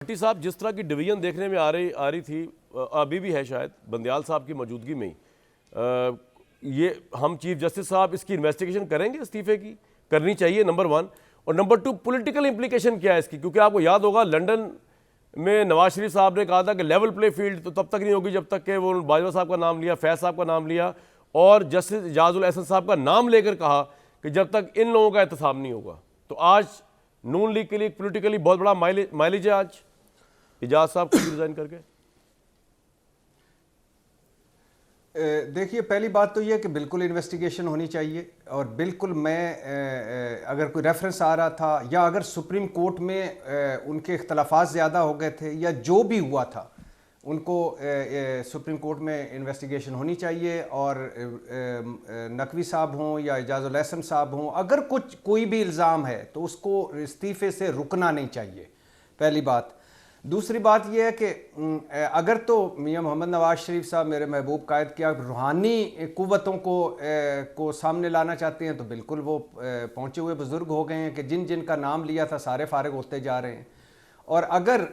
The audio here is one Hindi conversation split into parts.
भट्टी साहब, जिस तरह की डिवीजन देखने में आ रही थी, अभी भी है शायद बंदयाल साहब की मौजूदगी में ही, ये हम चीफ जस्टिस साहब इसकी इन्वेस्टिगेशन करेंगे, इस्तीफे की करनी चाहिए, नंबर 1। और नंबर 2, पॉलिटिकल इंप्लीकेशन क्या है इसकी? क्योंकि आपको याद होगा लंदन में नवाज शरीफ साहब ने कहा था कि लेवल प्ले फील्ड तो तब तक नहीं होगी जब तक कि वो बाजवा साहब का नाम लिया, फैज साहब का नाम लिया और जस्टिस इजाजुल एहसन साहब का नाम लेकर कहा कि जब तक इन लोगों का एहतसाब नहीं होगा। तो आज नून लीग के लिए पोलिटिकली बहुत बड़ा माइलेज है आज इजाज साहब को रिजाइन करके। देखिए, पहली बात तो यह कि बिल्कुल इन्वेस्टिगेशन होनी चाहिए और बिल्कुल मैं अगर कोई रेफरेंस आ रहा था या अगर सुप्रीम कोर्ट में उनके इख्तलाफात ज़्यादा हो गए थे या जो भी हुआ था उनको सुप्रीम कोर्ट में इन्वेस्टिगेशन होनी चाहिए। और नकवी साहब हों या इजाजुल एहसन साहब हों, अगर कोई भी इल्ज़ाम है तो उसको इस्तीफ़े से रुकना नहीं चाहिए, पहली बात। दूसरी बात यह है कि अगर तो मियां मोहम्मद नवाज शरीफ साहब मेरे महबूब कायद की रूहानी क़ुव्वतों को सामने लाना चाहते हैं तो बिल्कुल वो पहुँचे हुए बुज़ुर्ग हो गए हैं कि जिन जिन का नाम लिया था सारे फारिग होते जा रहे हैं। और अगर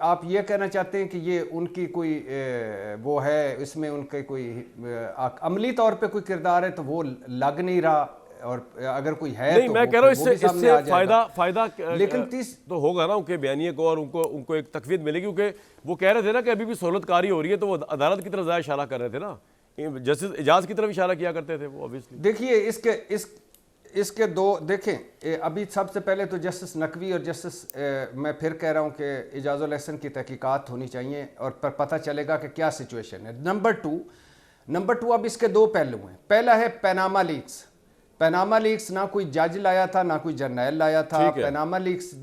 आप ये कहना चाहते हैं कि ये उनकी कोई वो है, इसमें उनके कोई अमली तौर पे कोई किरदार है तो वो लग नहीं रहा। और अगर कोई है नहीं, तो मैं कह रहा हूँ इससे फायदा लेकिन तो होगा ना उनके बयानिए को, और उनको एक तकवीत मिलेगी, क्योंकि वो कह रहे थे ना कि अभी भी सहूलतकारी हो रही है, तो वो अदालत की तरफ ज़्यादा इशारा कर रहे थे ना, जस्टिस इजाज की तरफ इशारा किया करते थे वो। ऑब्वियसली देखिए इसके दो देखें, अभी सबसे पहले तो जस्टिस नकवी और जस्टिस मैं फिर कह रहा हूँ कि इजाजुल एहसन की तहकीकात होनी चाहिए और पर पता चलेगा कि क्या सिचुएशन है। नंबर टू अब इसके दो पहलू हैं। पहला है पैनामा लीक्स ना कोई जज लाया था ना कोई जर्नैल लाया था। पैनामा लीक्स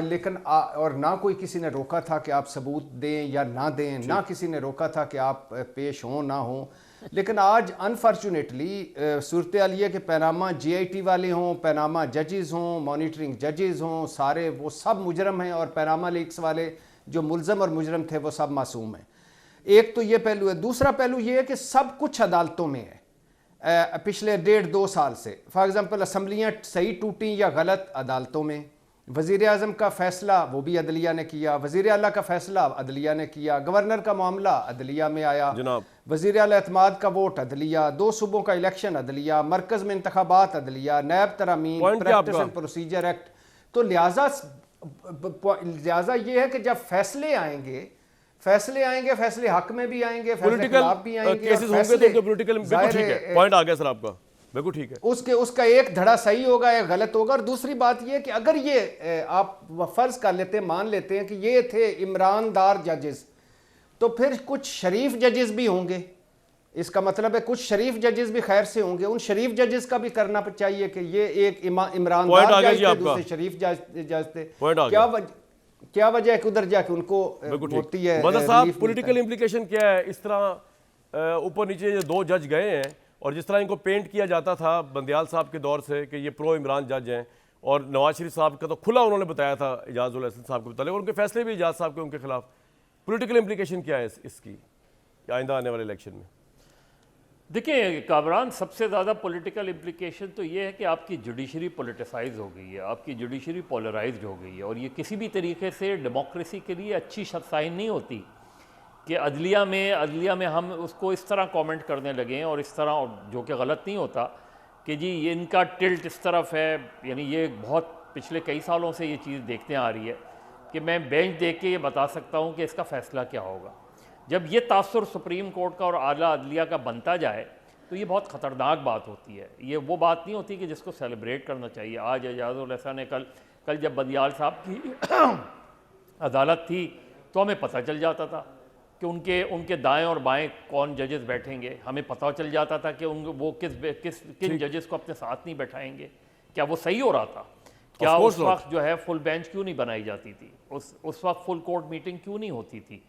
लेकिन और ना कोई किसी ने रोका था कि आप सबूत दें या ना दें, ना किसी ने रोका था कि आप पेश हों ना हों। लेकिन आज अनफॉर्चुनेटली सूरत हाल ये कि पैनामा GIT वाले हों, पैनामा जजेस हों, मॉनिटरिंग जजेस हों, सारे वो सब मुजरम हैं और पैनामा लीक्स वाले जो मुलजम और मुजरम थे वो सब मासूम हैं। एक तो ये पहलू है। दूसरा पहलू ये है कि सब कुछ अदालतों में है पिछले 1.5-2 साल से। फॉर एग्जांपल असम्बलियाँ सही टूटी या गलत, अदालतों में। वज़ीर आज़म का फ़ैसला वो भी अदलिया ने किया, वज़ीर आला का फ़ैसला अदलिया ने किया, गवर्नर का मामला अदलिया में आया, वज़ीर आला एतमाद का वोट अदलिया, 2 सूबों का इलेक्शन अदलिया, मरकज़ में इंतखाबात अदलिया, नैब तरामीम, प्रैक्टिस एंड प्रोसीजर एक्ट। तो लिहाजा ये है कि जब फैसले आएंगे फैसले हक में भी आएंगे, फैसले खिलाफ भी आएंगे, केसेस होंगे तो पॉलिटिकल। बिल्कुल ठीक है, पॉइंट आ गया सर आपका, बिल्कुल ठीक है। उसका एक धड़ा सही होगा या गलत होगा। और दूसरी बात यह कि अगर ये आप फर्ज कर लेते हैं, मान लेते हैं कि ये थे ईमानदार जजेस, तो फिर कुछ शरीफ जजेस भी होंगे। इसका मतलब है कुछ शरीफ जजेस भी खैर से होंगे। उन शरीफ जजेस का भी करना चाहिए कि ये एक ईमानदार जज थे, दूसरे शरीफ जज थे। क्या वजह है कि उधर जाके उनको होती है। मतलब साहब, पॉलिटिकल इंप्लीकेशन क्या है? इस तरह ऊपर नीचे ये 2 जज गए हैं और जिस तरह इनको पेंट किया जाता था बंदयाल साहब के दौर से कि ये प्रो इमरान जज हैं, और नवाज शरीफ साहब का तो खुला उन्होंने बताया था इजाजुल एहसन साहब के मुतालिक, और उनके फैसले भी इजाज साहब के उनके खिलाफ। पॉलिटिकल इंप्लीकेशन क्या है इसकी आइंदा आने वाले इलेक्शन में? देखिए कामरान, सबसे ज़्यादा पॉलिटिकल इम्प्लीकेशन तो ये है कि आपकी जुडिशरी पोलिटिसाइज हो गई है, आपकी जुडिशरी पोलराइज्ड हो गई है, और ये किसी भी तरीके से डेमोक्रेसी के लिए अच्छी साइन नहीं होती कि अदलिया में हम उसको इस तरह कमेंट करने लगे हैं, और इस तरह, जो कि गलत नहीं होता, कि जी ये इनका टिल्ट इस तरफ है। यानी ये बहुत पिछले कई सालों से ये चीज़ देखते आ रही है कि मैं बेंच देख के ये बता सकता हूँ कि इसका फ़ैसला क्या होगा। जब ये तासुर सुप्रीम कोर्ट का और आला अदलिया का बनता जाए तो ये बहुत ख़तरनाक बात होती है। ये वो बात नहीं होती कि जिसको सेलिब्रेट करना चाहिए। आज इजाजुल एहसन ने कल जब बंदयाल साहब की अदालत थी तो हमें पता चल जाता था कि उनके दाएं और बाएं कौन जजेस बैठेंगे। हमें पता चल जाता था कि वो किन जजेस को अपने साथ नहीं बैठाएंगे। क्या वो सही हो रहा था? क्या उस वक्त जो है फुल बेंच क्यों नहीं बनाई जाती थी? उस वक्त फुल कोर्ट मीटिंग क्यों नहीं होती थी?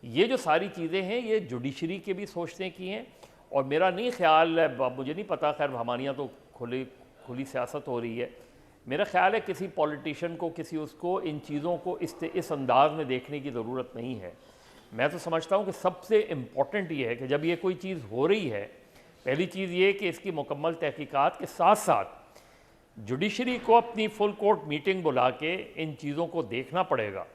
ये जो सारी चीज़ें हैं ये जुडिशरी के भी सोचने की हैं। और मेरा नहीं ख्याल है, मुझे नहीं पता, खैर हमारे यहाँ तो खुली सियासत हो रही है। मेरा ख्याल है किसी पॉलिटिशियन को, किसी उसको इन चीज़ों को इस अंदाज में देखने की ज़रूरत नहीं है। मैं तो समझता हूँ कि सबसे इम्पॉर्टेंट ये है कि जब ये कोई चीज़ हो रही है, पहली चीज़ ये कि इसकी मुकम्मल तहकीकात के साथ साथ जुडिशरी को अपनी फुल कोर्ट मीटिंग बुला के इन चीज़ों को देखना पड़ेगा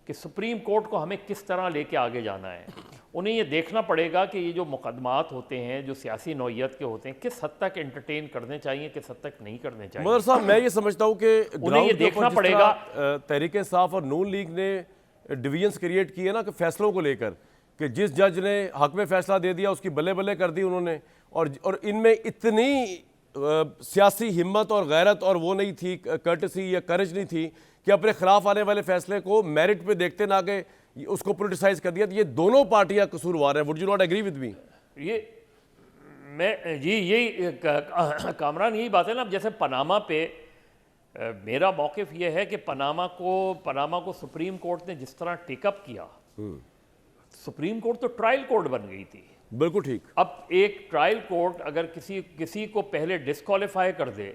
कि सुप्रीम कोर्ट को हमें किस तरह लेके आगे जाना है। उन्हें ये देखना पड़ेगा कि ये जो मुकदमात होते हैं जो सियासी नौइयत के होते हैं किस हद तक एंटरटेन करने चाहिए, किस हद तक नहीं करने चाहिए। मगर साहब मैं ये समझता हूँ कि उन्हें ये देखना पड़ेगा तहरीक इंसाफ और नून लीग ने डिवीजन्स क्रिएट किए ना कि फैसलों को लेकर, कि जिस जज ने हक में फैसला दे दिया उसकी बल्ले बल्ले कर दी उन्होंने, और इनमें इतनी सियासी हिम्मत और गैरत और वो नहीं थी, कर्टसी या करेज नहीं थी कि अपने खिलाफ आने वाले फैसले को मेरिट पे देखते ना कि उसको पोलिटिसाइज कर दिया। तो ये दोनों पार्टियां कसूरवार हैं। Would you not agree with me? ये मैं जी यही कामरान यही बात है ना। अब जैसे पनामा पे मेरा मौक़िफ़ ये है कि पनामा को सुप्रीम कोर्ट ने जिस तरह टेकअप किया, सुप्रीम कोर्ट तो ट्रायल कोर्ट बन गई थी। बिल्कुल ठीक। अब एक ट्रायल कोर्ट अगर किसी को पहले डिस्क्वालीफाई कर दे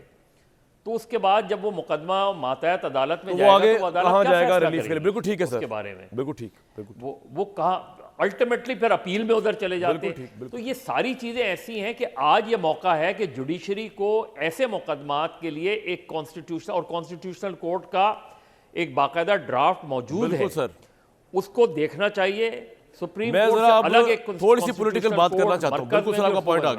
तो उसके बाद जब वो मुकदमा मातहत अदालत में तो जाएगा वो आगे तो वो अदालत कहाँ क्या जाएगा फैसला रिलीफ के लिए? करेगी बिल्कुल ठीक है सर, उसके बारे में। बिल्कुल ठीक, बिल्कुल वो कहाँ अल्टीमेटली फिर अपील में उधर चले जाते बिल्कुल ठीक, हैं। बिल्कुल। तो ये सारी चीज़ें ऐसी हैं कि आज ये मौका है कि जुडिशरी को ऐसे मुकदमात के लिए एक कॉन्स्टिट्यूशनल कोर्ट का एक बाकायदा ड्राफ्ट मौजूद है बिल्कुल सर। उसको देखना चाहिए। सुप्रीम मैं कोर्ट जरा से अलग एक थोड़ी सी पॉलिटिकल बात करना चाहता हूँ। बिल्कुल सर, आपका पॉइंट आ गया।